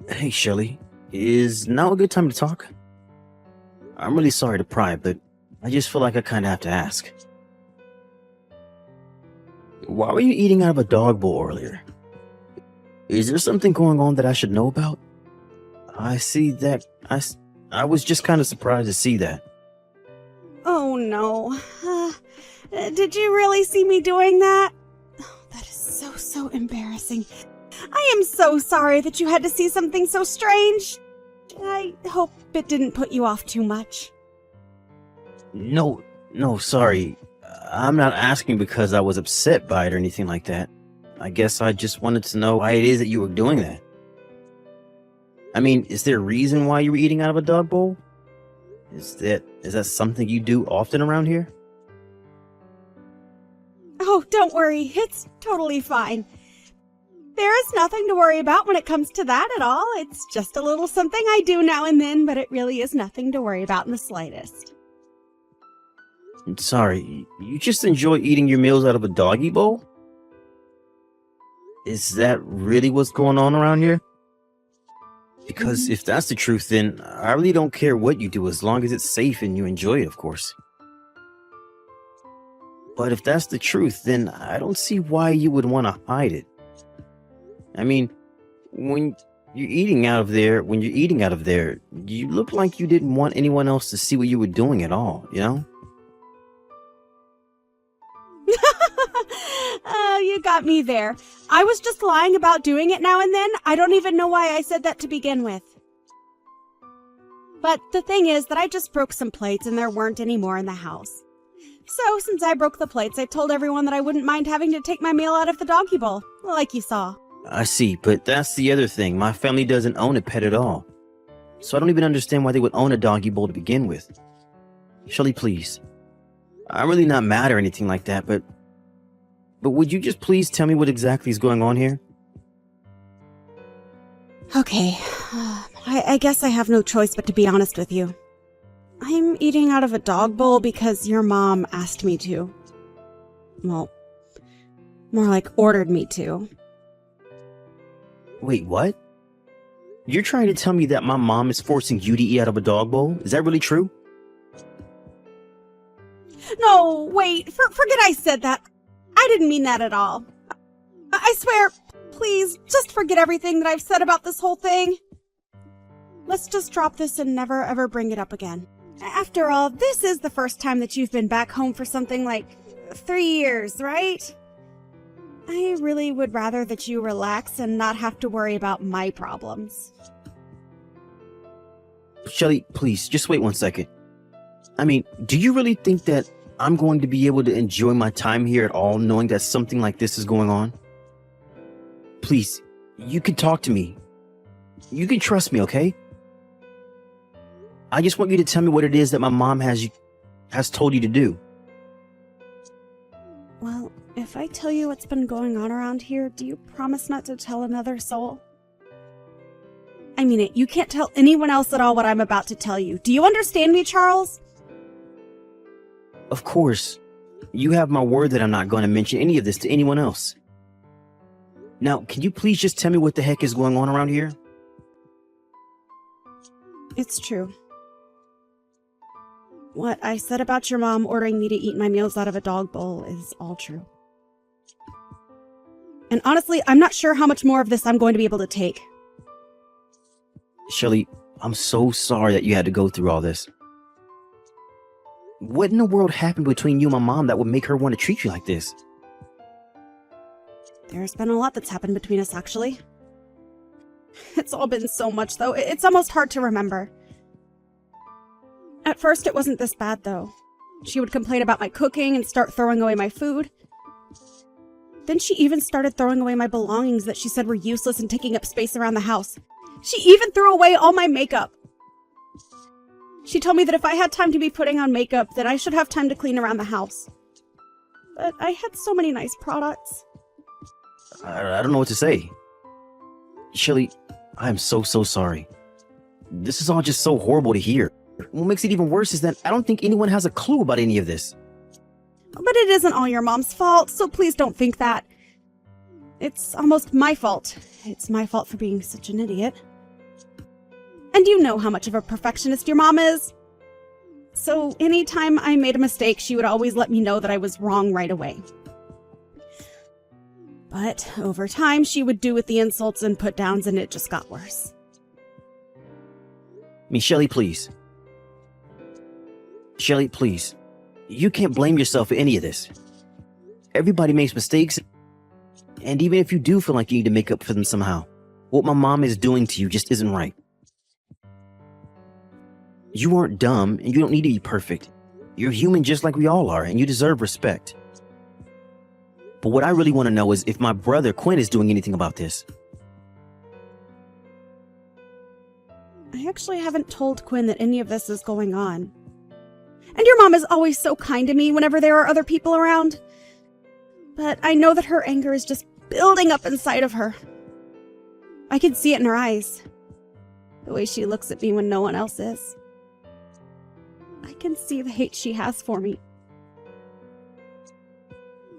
Hey, Shelly. Is now a good time to talk? I'm really sorry to pry, but I just feel like I kind of have to ask. Why were you eating out of a dog bowl earlier? Is there something going on that I should know about? I see that. I was just kind of surprised to see that. Oh no. Did you really see me doing that? Oh, that is so embarrassing. I am so sorry that you had to see something so strange. I hope it didn't put you off too much. No, sorry. I'm not asking because I was upset by it or anything like that. I guess I just wanted to know why it is that you were doing that. I mean, is there a reason why you were eating out of a dog bowl? Is that something you do often around here? Oh, don't worry. It's totally fine. There is nothing to worry about when it comes to that at all. It's just a little something I do now and then, but it really is nothing to worry about in the slightest. Sorry, you just enjoy eating your meals out of a doggy bowl? Is that really what's going on around here? Because if that's the truth, then I really don't care what you do as long as it's safe and you enjoy it, of course. But if that's the truth, then I don't see why you would want to hide it. I mean, when you're eating out of there, you look like you didn't want anyone else to see what you were doing at all, you know? You got me there. I was just lying about doing it now and then. I don't even know why I said that to begin with. But the thing is that I just broke some plates and there weren't any more in the house. So since I broke the plates, I told everyone that I wouldn't mind having to take my meal out of the doggy bowl, like you saw. I see, but that's the other thing. My family doesn't own a pet at all. So I don't even understand why they would own a doggy bowl to begin with. Shelly, please. I'm really not mad or anything like that, but would you just please tell me what exactly is going on here? Okay, I guess I have no choice but to be honest with you. I'm eating out of a dog bowl because your mom asked me to. Well, more like ordered me to. Wait, what? You're trying to tell me that my mom is forcing you to eat out of a dog bowl? Is that really true? No, wait, forget I said that. I didn't mean that at all. I swear, please, just forget everything that I've said about this whole thing. Let's just drop this and never ever bring it up again. After all, this is the first time that you've been back home for something like 3 years, right? I really would rather that you relax and not have to worry about my problems. Shelly, please, just wait 1 second. I mean, do you really think that I'm going to be able to enjoy my time here at all, knowing that something like this is going on? Please, you can talk to me. You can trust me, okay? I just want you to tell me what it is that my mom has told you to do. Well, if I tell you what's been going on around here, do you promise not to tell another soul? I mean it, you can't tell anyone else at all what I'm about to tell you. Do you understand me, Charles? Of course. You have my word that I'm not going to mention any of this to anyone else. Now, can you please just tell me what the heck is going on around here? It's true. What I said about your mom ordering me to eat my meals out of a dog bowl is all true. And honestly, I'm not sure how much more of this I'm going to be able to take. Shelly, I'm so sorry that you had to go through all this. What in the world happened between you and my mom that would make her want to treat you like this? There's been a lot that's happened between us, actually. It's all been so much, though. It's almost hard to remember. At first, it wasn't this bad, though. She would complain about my cooking and start throwing away my food. Then she even started throwing away my belongings that she said were useless and taking up space around the house. She even threw away all my makeup. She told me that if I had time to be putting on makeup, then I should have time to clean around the house. But I had so many nice products. I don't know what to say. Shelly, I am so sorry. This is all just so horrible to hear. What makes it even worse is that I don't think anyone has a clue about any of this. But it isn't all your mom's fault, so please don't think that. It's almost my fault. It's my fault for being such an idiot. And you know how much of a perfectionist your mom is. So anytime I made a mistake, she would always let me know that I was wrong right away. But over time, she would do with the insults and put-downs, and it just got worse. Shelly, please. Shelly, please. You can't blame yourself for any of this. Everybody makes mistakes, and even if you do feel like you need to make up for them somehow, what my mom is doing to you just isn't right. You aren't dumb, and you don't need to be perfect. You're human just like we all are, and you deserve respect. But what I really want to know is if my brother Quinn is doing anything about this. I actually haven't told Quinn that any of this is going on. And your mom is always so kind to me whenever there are other people around. But I know that her anger is just building up inside of her. I can see it in her eyes. The way she looks at me when no one else is. I can see the hate she has for me.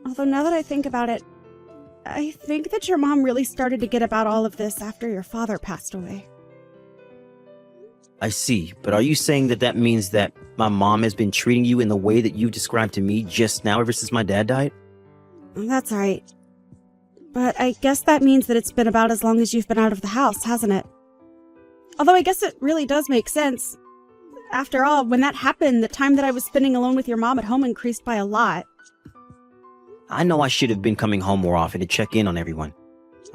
Although now that I think about it, I think that your mom really started to get about all of this after your father passed away. I see, but are you saying that that means that my mom has been treating you in the way that you described to me just now ever since my dad died? That's right. But I guess that means that it's been about as long as you've been out of the house, hasn't it? Although I guess it really does make sense. After all, when that happened, the time that I was spending alone with your mom at home increased by a lot. I know I should have been coming home more often to check in on everyone.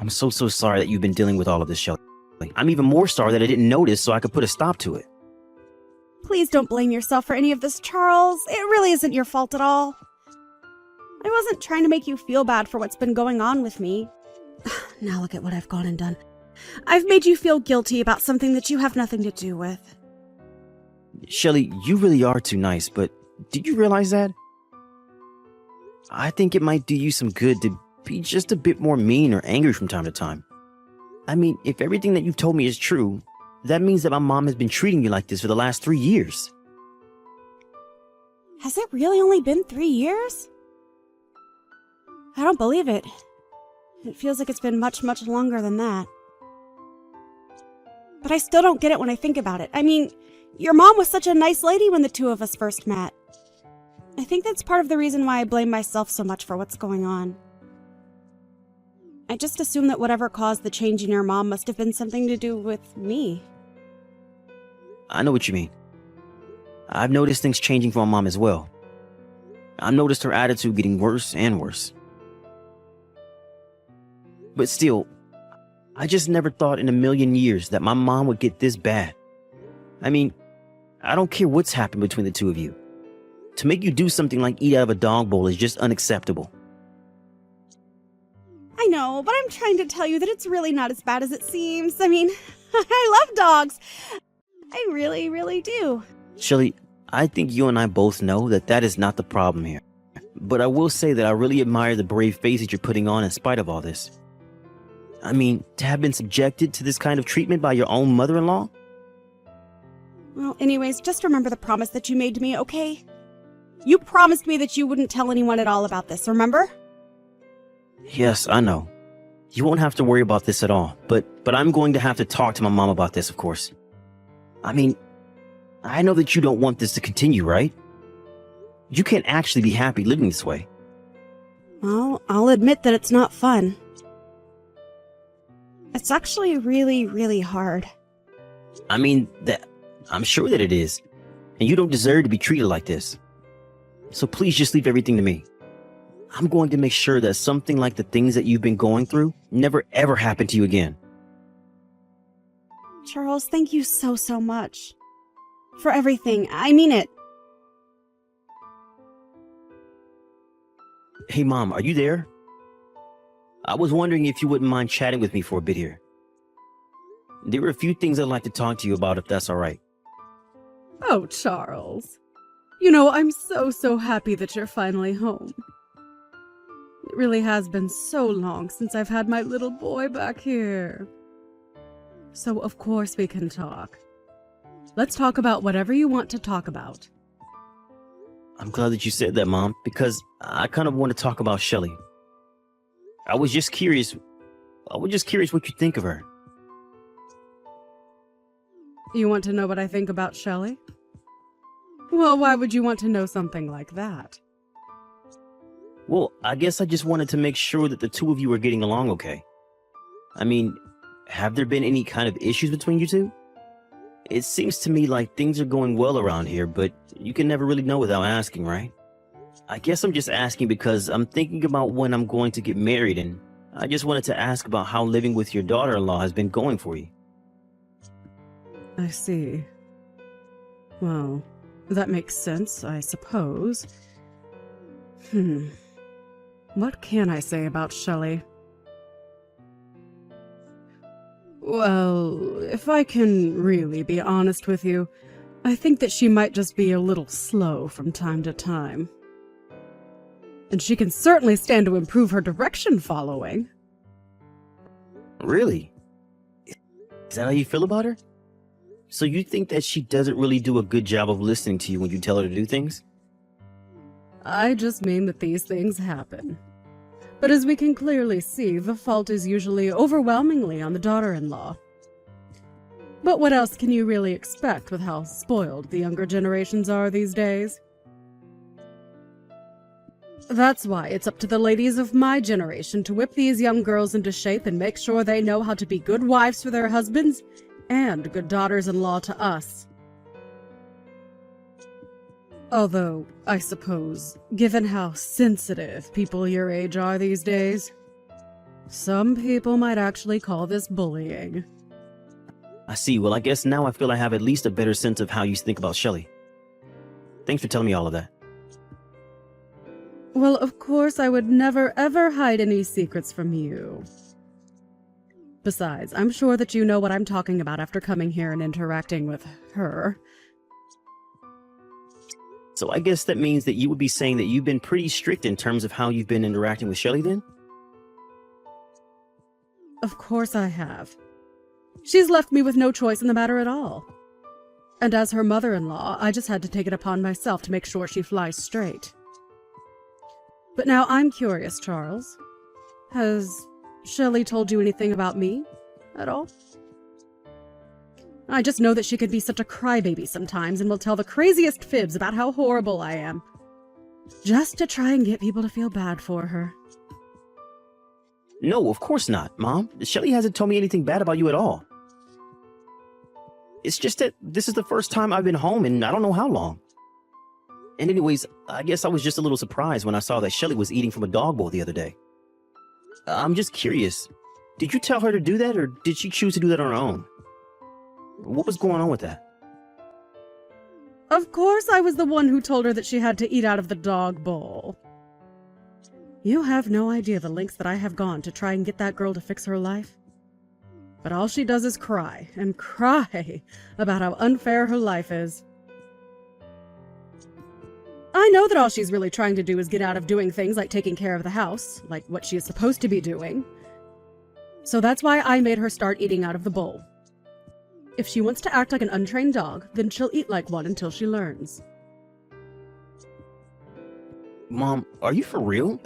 I'm so sorry that you've been dealing with all of this, Shelly. I'm even more sorry that I didn't notice so I could put a stop to it. Please don't blame yourself for any of this, Charles. It really isn't your fault at all. I wasn't trying to make you feel bad for what's been going on with me. Now look at what I've gone and done. I've made you feel guilty about something that you have nothing to do with. Shelly, you really are too nice, but did you realize that? I think it might do you some good to be just a bit more mean or angry from time to time. I mean, if everything that you've told me is true, that means that my mom has been treating you like this for the last 3 years. Has it really only been 3 years? I don't believe it. It feels like it's been much, much longer than that. But I still don't get it when I think about it. I mean, your mom was such a nice lady when the two of us first met. I think that's part of the reason why I blame myself so much for what's going on. I just assume that whatever caused the change in your mom must have been something to do with me. I know what you mean. I've noticed things changing for my mom as well. I've noticed her attitude getting worse and worse. But still, I just never thought in a million years that my mom would get this bad. I mean, I don't care what's happened between the two of you. To make you do something like eat out of a dog bowl is just unacceptable. I know, but I'm trying to tell you that it's really not as bad as it seems. I mean, I love dogs. I really, really do. Shelly, I think you and I both know that that is not the problem here. But I will say that I really admire the brave face that you're putting on in spite of all this. I mean, to have been subjected to this kind of treatment by your own mother-in-law? Well, anyways, just remember the promise that you made to me, okay? You promised me that you wouldn't tell anyone at all about this, remember? Yes, I know. You won't have to worry about this at all, but I'm going to have to talk to my mom about this, of course. I mean, I know that you don't want this to continue, right? You can't actually be happy living this way. Well, I'll admit that it's not fun. It's actually really, really hard. I mean, I'm sure that it is. And you don't deserve to be treated like this. So please just leave everything to me. I'm going to make sure that something like the things that you've been going through never ever happen to you again. Charles, thank you so, so much. For everything. I mean it. Hey, Mom, are you there? I was wondering if you wouldn't mind chatting with me for a bit here. There were a few things I'd like to talk to you about, if that's all right. Oh, Charles. You know, I'm so happy that you're finally home. It really has been so long since I've had my little boy back here. So, of course we can talk. Let's talk about whatever you want to talk about. I'm glad that you said that, Mom, because I kind of want to talk about Shelly. I was just curious what you think of her. You want to know what I think about Shelley? Well, why would you want to know something like that? Well, I guess I just wanted to make sure that the two of you are getting along okay. I mean, have there been any kind of issues between you two? It seems to me like things are going well around here, but you can never really know without asking, right? I guess I'm just asking because I'm thinking about when I'm going to get married, and I just wanted to ask about how living with your daughter-in-law has been going for you. I see. Well, that makes sense, I suppose. What can I say about Shelley? Well, if I can really be honest with you, I think that she might just be a little slow from time to time. And she can certainly stand to improve her direction following. Really? Is that how you feel about her? So you think that she doesn't really do a good job of listening to you when you tell her to do things? I just mean that these things happen. But as we can clearly see, the fault is usually overwhelmingly on the daughter-in-law. But what else can you really expect with how spoiled the younger generations are these days? That's why it's up to the ladies of my generation to whip these young girls into shape and make sure they know how to be good wives for their husbands and good daughters-in-law to us. Although, I suppose, given how sensitive people your age are these days, some people might actually call this bullying. I see. Well, I guess now I feel I have at least a better sense of how you think about Shelley. Thanks for telling me all of that. Well, of course, I would never ever hide any secrets from you. Besides, I'm sure that you know what I'm talking about after coming here and interacting with her. So I guess that means that you would be saying that you've been pretty strict in terms of how you've been interacting with Shelley then? Of course I have. She's left me with no choice in the matter at all. And as her mother-in-law, I just had to take it upon myself to make sure she flies straight. But now I'm curious, Charles. Has Shelley told you anything about me at all? I just know that she can be such a crybaby sometimes and will tell the craziest fibs about how horrible I am, just to try and get people to feel bad for her. No, of course not, Mom. Shelley hasn't told me anything bad about you at all. It's just that this is the first time I've been home in I don't know how long. And anyways, I guess I was just a little surprised when I saw that Shelley was eating from a dog bowl the other day. I'm just curious. Did you tell her to do that, or did she choose to do that on her own? What was going on with that? Of course I was the one who told her that she had to eat out of the dog bowl. You have no idea the lengths that I have gone to try and get that girl to fix her life. But all she does is cry and cry about how unfair her life is. I know that all she's really trying to do is get out of doing things like taking care of the house, like what she is supposed to be doing. So that's why I made her start eating out of the bowl. If she wants to act like an untrained dog, then she'll eat like one until she learns. Mom, are you for real?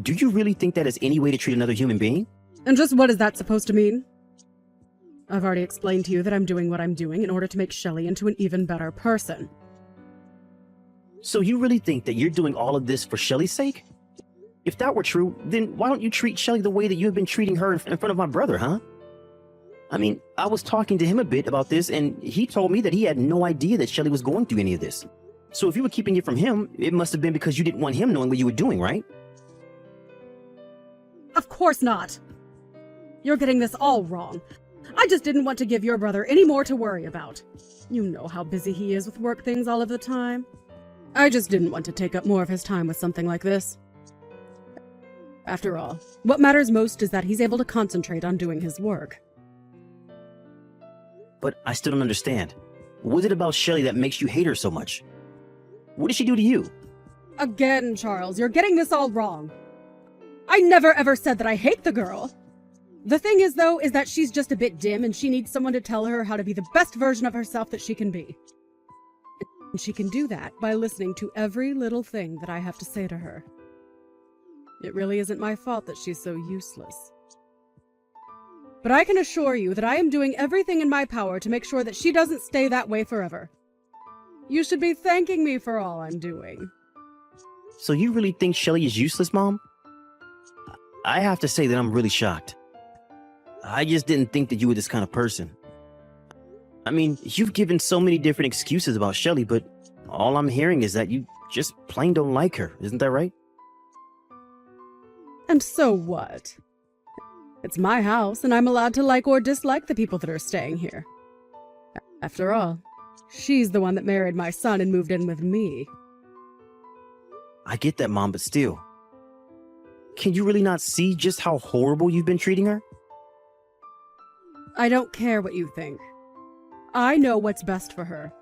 Do you really think that is any way to treat another human being? And just what is that supposed to mean? I've already explained to you that I'm doing what I'm doing in order to make Shelley into an even better person. So you really think that you're doing all of this for Shelley's sake? If that were true, then why don't you treat Shelley the way that you have been treating her in front of my brother, huh? I mean, I was talking to him a bit about this, and he told me that he had no idea that Shelley was going through any of this. So if you were keeping it from him, it must have been because you didn't want him knowing what you were doing, right? Of course not. You're getting this all wrong. I just didn't want to give your brother any more to worry about. You know how busy he is with work things all of the time. I just didn't want to take up more of his time with something like this. After all, what matters most is that he's able to concentrate on doing his work. But I still don't understand. What is it about Shelley that makes you hate her so much? What did she do to you? Again, Charles, you're getting this all wrong. I never ever said that I hate the girl. The thing is, though, is that she's just a bit dim and she needs someone to tell her how to be the best version of herself that she can be. And she can do that by listening to every little thing that I have to say to her. It really isn't my fault that she's so useless. But I can assure you that I am doing everything in my power to make sure that she doesn't stay that way forever. You should be thanking me for all I'm doing. So you really think Shelly is useless, Mom? I have to say that I'm really shocked. I just didn't think that you were this kind of person. I mean, you've given so many different excuses about Shelly, but all I'm hearing is that you just plain don't like her. Isn't that right? And so what? It's my house, and I'm allowed to like or dislike the people that are staying here. After all, she's the one that married my son and moved in with me. I get that, Mom, but still. Can you really not see just how horrible you've been treating her? I don't care what you think. I know what's best for her.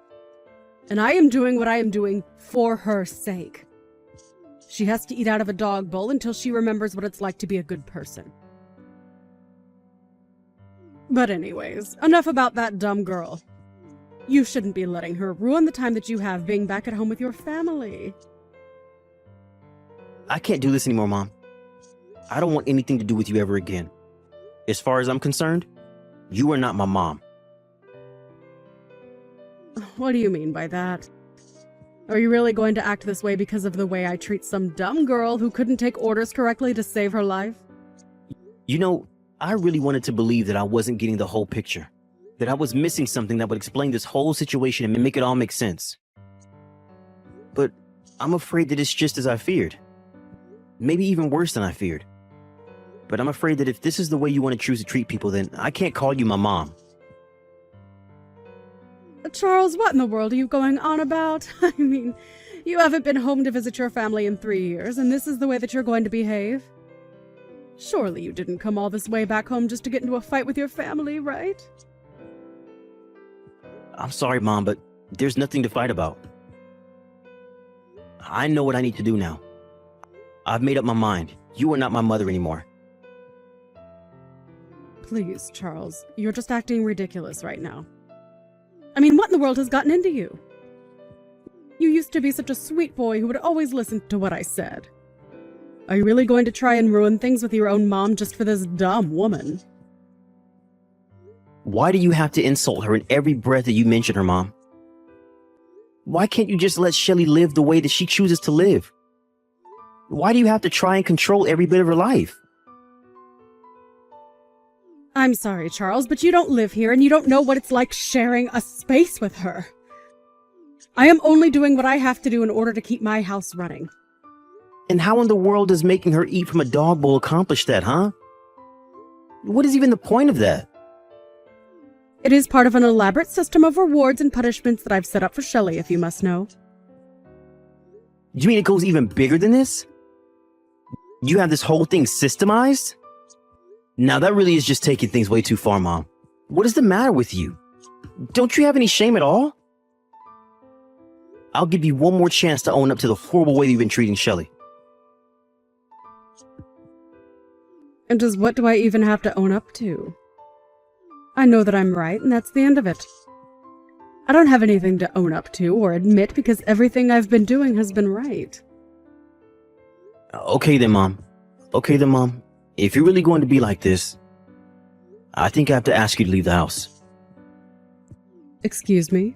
And I am doing what I am doing for her sake. She has to eat out of a dog bowl until she remembers what it's like to be a good person. But anyways, enough about that dumb girl. You shouldn't be letting her ruin the time that you have being back at home with your family. I can't do this anymore, Mom. I don't want anything to do with you ever again. As far as I'm concerned, you are not my mom. What do you mean by that? Are you really going to act this way because of the way I treat some dumb girl who couldn't take orders correctly to save her life? You know, I really wanted to believe that I wasn't getting the whole picture. That I was missing something that would explain this whole situation and make it all make sense. But I'm afraid that it's just as I feared. Maybe even worse than I feared. But I'm afraid that if this is the way you want to choose to treat people, then I can't call you my mom. Charles, what in the world are you going on about? I mean, you haven't been home to visit your family in 3 years, and this is the way that you're going to behave? Surely you didn't come all this way back home just to get into a fight with your family, right? I'm sorry, Mom, but there's nothing to fight about. I know what I need to do now. I've made up my mind. You are not my mother anymore. Please, Charles, you're just acting ridiculous right now. I mean, what in the world has gotten into you? You used to be such a sweet boy who would always listen to what I said. Are you really going to try and ruin things with your own mom just for this dumb woman? Why do you have to insult her in every breath that you mention her, Mom? Why can't you just let Shelly live the way that she chooses to live? Why do you have to try and control every bit of her life? I'm sorry, Charles, but you don't live here and you don't know what it's like sharing a space with her. I am only doing what I have to do in order to keep my house running. And how in the world does making her eat from a dog bowl accomplish that, huh? What is even the point of that? It is part of an elaborate system of rewards and punishments that I've set up for Shelly, if you must know. You mean it goes even bigger than this? You have this whole thing systemized? Now that really is just taking things way too far, Mom. What is the matter with you? Don't you have any shame at all? I'll give you one more chance to own up to the horrible way you've been treating Shelly. And just what do I even have to own up to? I know that I'm right, and that's the end of it. I don't have anything to own up to or admit because everything I've been doing has been right. Okay then, Mom. If you're really going to be like this, I think I have to ask you to leave the house. Excuse me?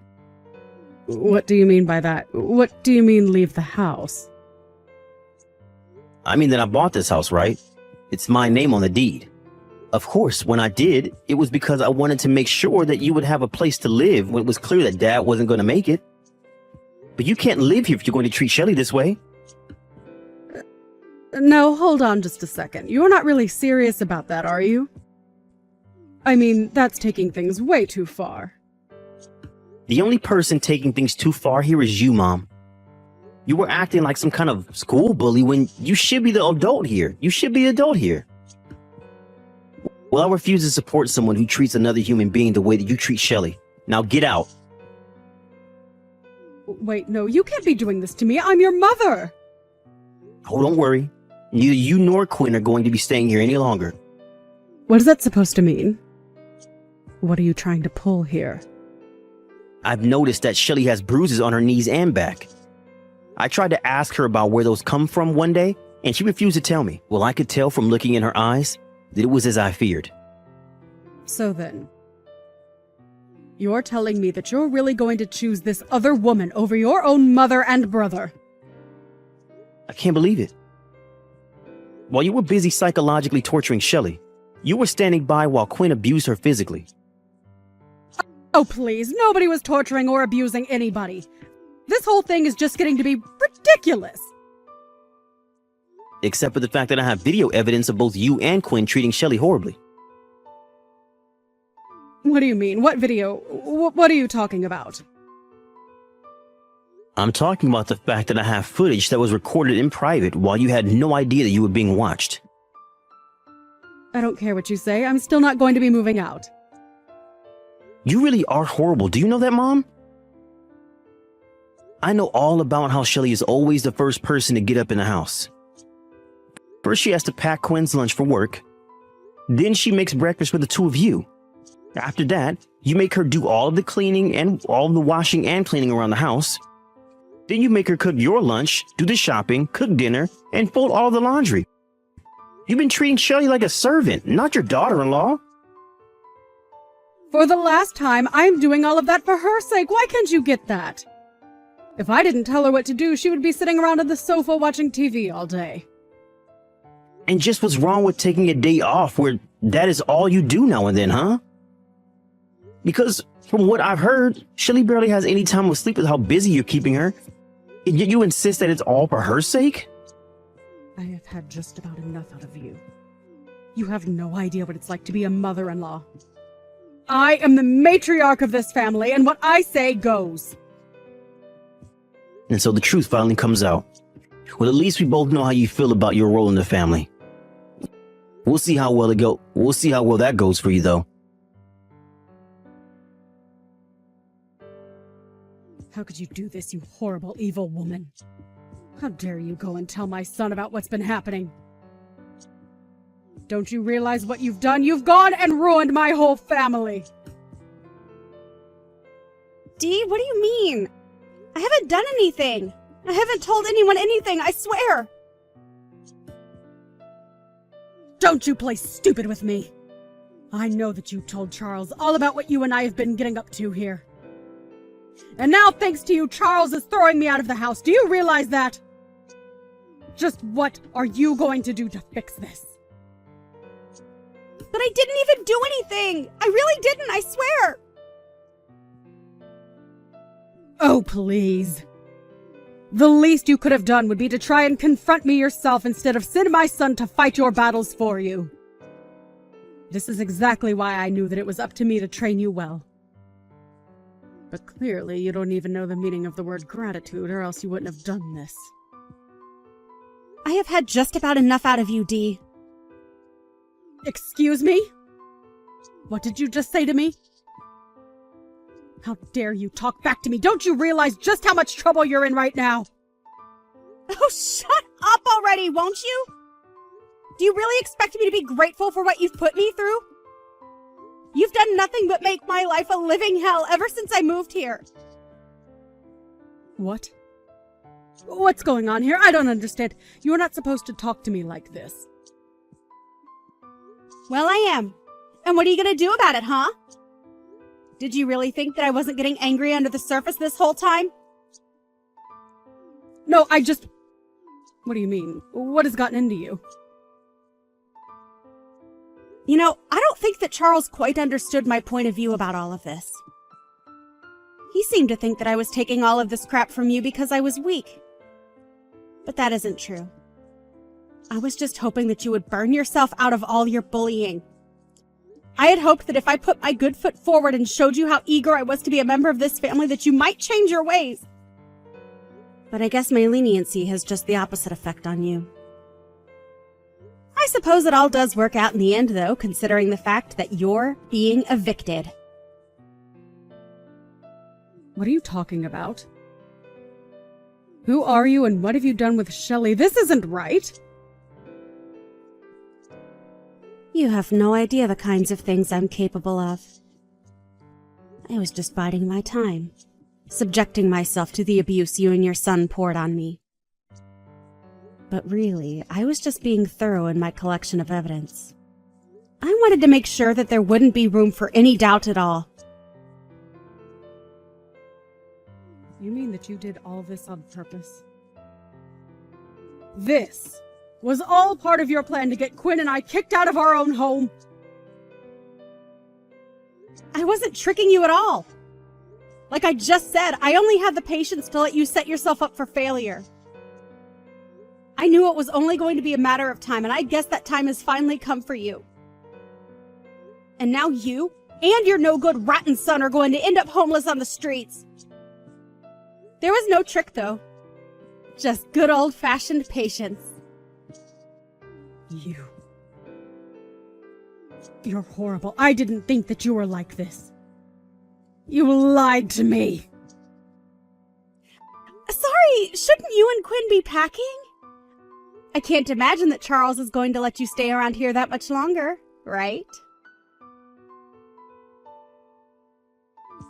What do you mean by that? What do you mean leave the house? I mean that I bought this house, right? It's my name on the deed. Of course, when I did, it was because I wanted to make sure that you would have a place to live when it was clear that Dad wasn't going to make it. But you can't live here if you're going to treat Shelly this way. No, hold on just a second. You're not really serious about that, are you? I mean, that's taking things way too far. The only person taking things too far here is you, Mom. You were acting like some kind of school bully when you should be the adult here. You should be the adult here. Well, I refuse to support someone who treats another human being the way that you treat Shelly. Now get out. Wait, no, you can't be doing this to me. I'm your mother. Oh, don't worry. Neither you nor Quinn are going to be staying here any longer. What is that supposed to mean? What are you trying to pull here? I've noticed that Shelly has bruises on her knees and back. I tried to ask her about where those come from one day, and she refused to tell me. Well, I could tell from looking in her eyes that it was as I feared. So then, you're telling me that you're really going to choose this other woman over your own mother and brother? I can't believe it. While you were busy psychologically torturing Shelley, you were standing by while Quinn abused her physically. Oh, please, nobody was torturing or abusing anybody. This whole thing is just getting to be ridiculous. Except for the fact that I have video evidence of both you and Quinn treating Shelley horribly. What do you mean? What video? What are you talking about? I'm talking about the fact that I have footage that was recorded in private while you had no idea that you were being watched. I don't care what you say. I'm still not going to be moving out. You really are horrible. Do you know that, Mom? I know all about how Shelley is always the first person to get up in the house. First, she has to pack Quinn's lunch for work. Then she makes breakfast for the two of you. After that, you make her do all of the cleaning and all of the washing and cleaning around the house. Then you make her cook your lunch, do the shopping, cook dinner, and fold all the laundry. You've been treating Shelley like a servant, not your daughter-in-law. For the last time, I'm doing all of that for her sake. Why can't you get that? If I didn't tell her what to do, she would be sitting around on the sofa watching TV all day. And just what's wrong with taking a day off where that is all you do now and then, huh? Because from what I've heard, Shelley barely has any time to sleep with how busy you're keeping her. And yet you insist that it's all for her sake? I have had just about enough out of you. You have no idea what it's like to be a mother-in-law. I am the matriarch of this family, and what I say goes. And so the truth finally comes out. Well, at least we both know how you feel about your role in the family. We'll see how well that goes for you, though. How could you do this, you horrible, evil woman? How dare you go and tell my son about what's been happening? Don't you realize what you've done? You've gone and ruined my whole family! Dee, what do you mean? I haven't done anything. I haven't told anyone anything, I swear. Don't you play stupid with me! I know that you told Charles all about what you and I have been getting up to here. And now, thanks to you, Charles is throwing me out of the house. Do you realize that? Just what are you going to do to fix this? But I didn't even do anything! I really didn't, I swear! Oh, please. The least you could have done would be to try and confront me yourself instead of send my son to fight your battles for you. This is exactly why I knew that it was up to me to train you well. But clearly you don't even know the meaning of the word gratitude, or else you wouldn't have done this. I have had just about enough out of you, Dee. Excuse me? What did you just say to me? How dare you talk back to me? Don't you realize just how much trouble you're in right now? Oh, shut up already, won't you? Do you really expect me to be grateful for what you've put me through? You've done nothing but make my life a living hell ever since I moved here. What? What's going on here? I don't understand. You're not supposed to talk to me like this. Well, I am. And what are you going to do about it, huh? Did you really think that I wasn't getting angry under the surface this whole time? No, What do you mean? What has gotten into you? You know, I don't think that Charles quite understood my point of view about all of this. He seemed to think that I was taking all of this crap from you because I was weak. But that isn't true. I was just hoping that you would burn yourself out of all your bullying. I had hoped that if I put my good foot forward and showed you how eager I was to be a member of this family, that you might change your ways. But I guess my leniency has just the opposite effect on you. I suppose it all does work out in the end, though, considering the fact that you're being evicted. What are you talking about? Who are you and what have you done with Shelley? This isn't right. You have no idea the kinds of things I'm capable of. I was just biding my time, subjecting myself to the abuse you and your son poured on me. But really, I was just being thorough in my collection of evidence. I wanted to make sure that there wouldn't be room for any doubt at all. You mean that you did all this on purpose? This was all part of your plan to get Quinn and I kicked out of our own home? I wasn't tricking you at all. Like I just said, I only had the patience to let you set yourself up for failure. I knew it was only going to be a matter of time, and I guess that time has finally come for you. And now you and your no-good rotten son are going to end up homeless on the streets. There was no trick, though. Just good old-fashioned patience. You're horrible. I didn't think that you were like this. You lied to me. Sorry, shouldn't you and Quinn be packing? I can't imagine that Charles is going to let you stay around here that much longer, right?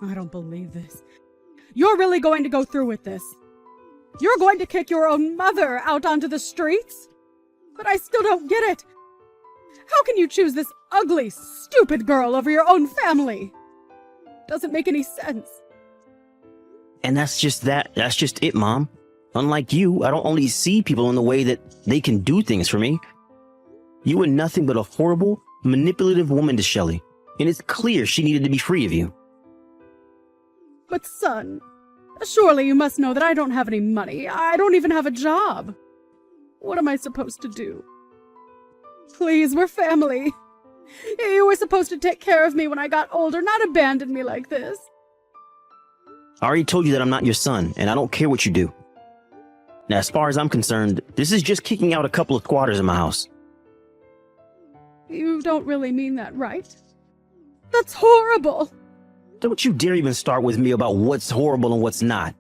I don't believe this. You're really going to go through with this? You're going to kick your own mother out onto the streets? But I still don't get it. How can you choose this ugly, stupid girl over your own family? Doesn't make any sense. And that's just it, Mom. Unlike you, I don't only see people in the way that they can do things for me. You were nothing but a horrible, manipulative woman to Shelley, and it's clear she needed to be free of you. But son, surely you must know that I don't have any money. I don't even have a job. What am I supposed to do? Please, we're family. You were supposed to take care of me when I got older, not abandon me like this. I already told you that I'm not your son, and I don't care what you do. Now, as far as I'm concerned, this is just kicking out a couple of squatters in my house. You don't really mean that, right? That's horrible. Don't you dare even start with me about what's horrible and what's not.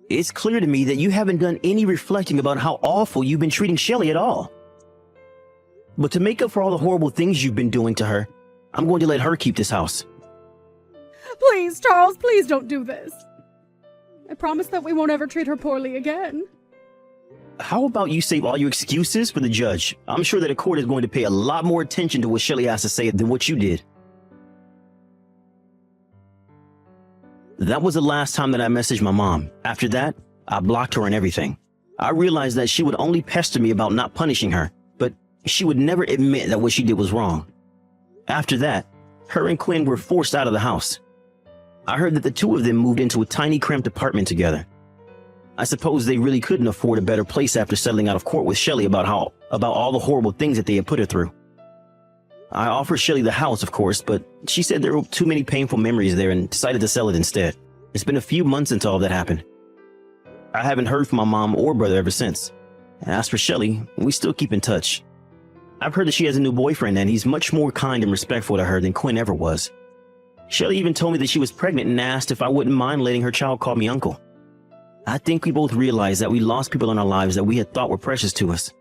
It's clear to me that you haven't done any reflecting about how awful you've been treating Shelley at all. But to make up for all the horrible things you've been doing to her, I'm going to let her keep this house. Please, Charles, please don't do this. I promise that we won't ever treat her poorly again. How about you save all your excuses for the judge? I'm sure that a court is going to pay a lot more attention to what Shelley has to say than what you did. That was the last time that I messaged my mom. After that, I blocked her and everything. I realized that she would only pester me about not punishing her, but she would never admit that what she did was wrong. After that, her and Quinn were forced out of the house. I heard that the two of them moved into a tiny cramped apartment together. I suppose they really couldn't afford a better place after settling out of court with Shelley about all the horrible things that they had put her through. I offered Shelley the house, of course, but she said there were too many painful memories there and decided to sell it instead. It's been a few months since all that happened. I haven't heard from my mom or brother ever since. And as for Shelley, we still keep in touch. I've heard that she has a new boyfriend and he's much more kind and respectful to her than Quinn ever was. Shelley even told me that she was pregnant and asked if I wouldn't mind letting her child call me uncle. I think we both realized that we lost people in our lives that we had thought were precious to us.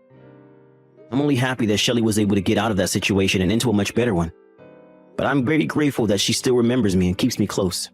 I'm only happy that Shelley was able to get out of that situation and into a much better one. But I'm very grateful that she still remembers me and keeps me close.